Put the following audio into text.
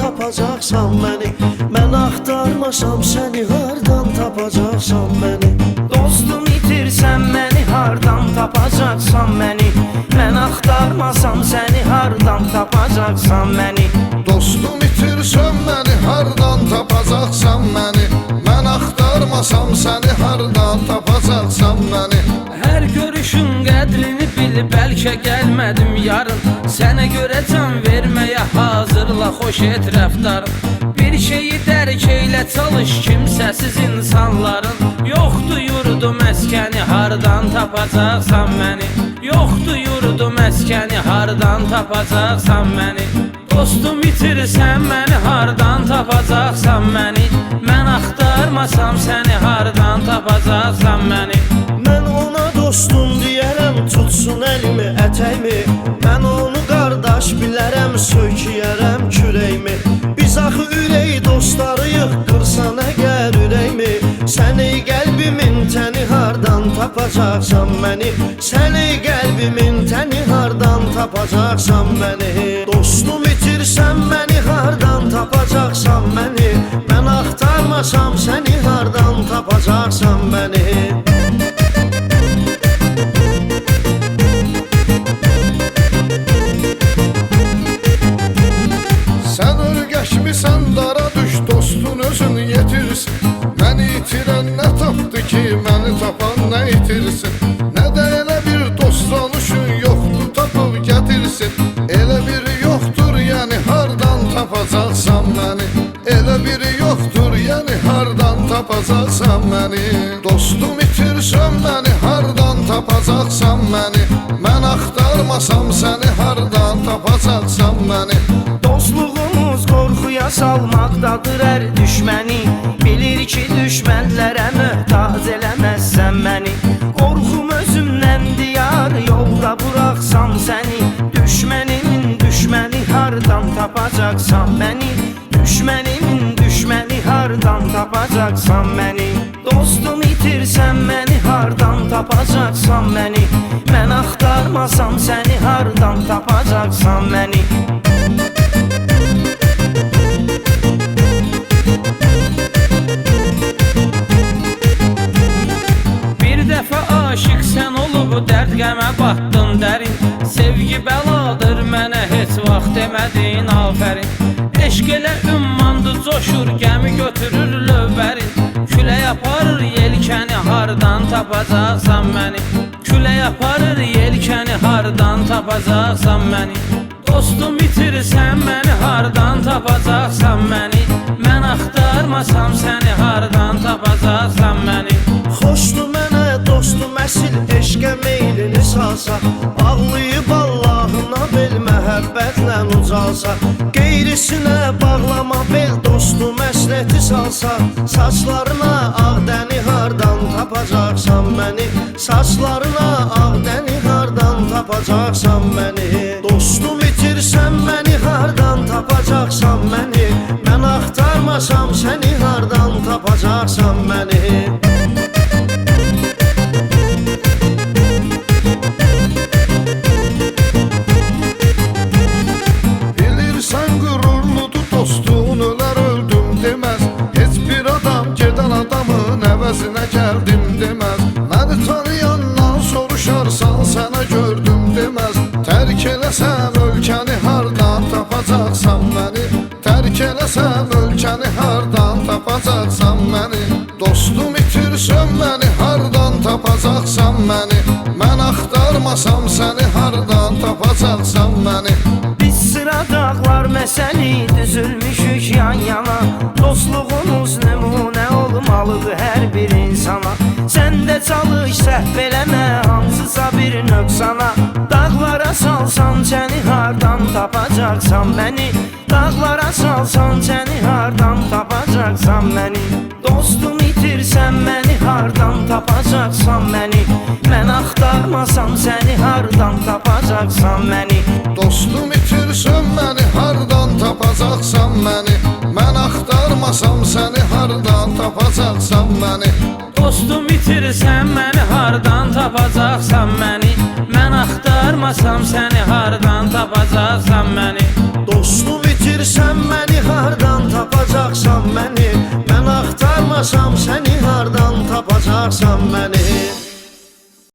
tapacaqsan məni? Mən axtarmasam səni hardan tapacaqsan məni? Dostum itirsən məni hardan tapacaqsan məni? Mən axtarmasam səni hardan tapacaqsan məni? Dostum itirsən məni hardan tapacaqsan məni? Mən axtarmasam səni hardan tapacaqsan məni? Hər görüşün qədrini bil, bəlkə gəlmədim yarın. Sənə görə can verməyə hazırla, xoş et rəftarın. Bir şeyi dərk eylə, çalış kimsəsiz insanların. Yoxdur yurdu məskəni, hardan tapacaqsan məni? Yoxdur yurdu məskəni, hardan tapacaqsan məni? Dostum itirsən məni, hardan tapacaqsan məni? Mən axtarmasam səni, hardan tapacaqsan məni? Mən ona dostum deyərəm, tutsun əlimi, ətəyimi. Mən onu qardaş bilərəm, söküyərəm kürəyimi. Biz axı ürək dostlarıyıq, qırsan əgər ürəyimi. Sən ey qəlbimin təni, hardan tapacaqsan məni? Sən ey qəlbimin təni, hardan tapacaqsan məni? Dostum itirsən məni, hardan tapacaqsan məni? Mən axtarmasam səni, hardan tapacaqsan məni? Sən örgəşmisən, dara düş, dostun özün yetirsin. Məni itirən nə tapdı ki, məni tapan nə itirsin? Nə də elə bir dostlanışın yoxdur, tapıb gətirsin. Elə biri yoxdur, yəni hardan tapacaqsan məni? Elə biri yoxdur, yəni hardan tapacaqsan məni? Dostum itirsən məni, hardan tapacaqsan məni? Mən axtarmasam səni, hardan tapacaqsan məni? Dostluğumuz qorxuya salmaqdadır hər düşməni. Bilir ki, düşmənlərə möhtac eləməzsən məni. Qorxum özümdəndir yar, yolda buraxsam səni. Düşmənimin düşməni, hardan tapacaqsan məni? Düşmənimin düşməni, hardan tapacaqsan məni? Dostum itirsən məni, hardan tapacaqsan məni? Mən axtarmasam səni, hardan tapacaqsan məni? Bir dəfə aşiq sən olub, dərd qəmə batdın dərin. Sevgi bəladır, mənə heç vaxt demədin afərin. Eşq elə ümmandı, coşur, gəmi götürür lövbərin. Külək aparır yelkəni, hardan tapacaqsan məni? Külək aparır yelkəni, hardan tapacaqsan məni? Dostum itirsən məni, hardan tapacaqsan məni? Mən axtarmasam səni, hardan tapacaqsan məni? Xoşdur mənə dostum əsil, eşqə meylini salsa. Ağlayıb Allahına bel, məhəbbətlə ucalsa. Qeyrisinə bağlama bel, dostum əsləti salsa. Saçlarına ağ dəni, hardan tapacaqsan məni? Saçlarına ağ dəni, hardan tapacaqsan məni? Dostum itirsən məni, hardan tapacaqsan məni? Mən axtarmasam səni, hardan tapacaqsan məni? Bilirsən qürurludur dostun, ölər öldüm deməz. Heç bir adam gedən adamın əvəzinə gəldim deməz. Məni tanıyandan soruşarsan, sənə gördüm deməz. Tərk eləsəm ölkəni, hardan tapacaqsan məni? Tərk eləsəm ölkəni, hardan tapacaqsan məni? Dostum itirsən məni, hardan tapacaqsan məni? Mən axtarmasam səni, hardan tapacaqsan məni? Biz sıra dağlar məsəli, düzülmüşük yan yana. Dostluğumuz nümunə olmalıdır hər bir insana. Sən də çalış, səhv eləmə hansısa bir nöqsana. Dağlara salsan səni, hardan tapacaqsan məni? Dağlara salsan səni, hardan tapacaqsan məni? Dostum itirsən məni, hardan tapacaqsan məni? Mən axtarmasam səni, hardan tapacaqsan məni? Dostum itirsən məni, hardan tapacaqsan məni? Mən axtarmasam səni, hardan tapacaqsan məni? Dostum itirsən məni, hardan tapacaqsan məni? Mən axtarmasam səni, hardan tapacaqsan məni? Dostum itirsən məni, hardan arasam səni hardan tapacaqsan məni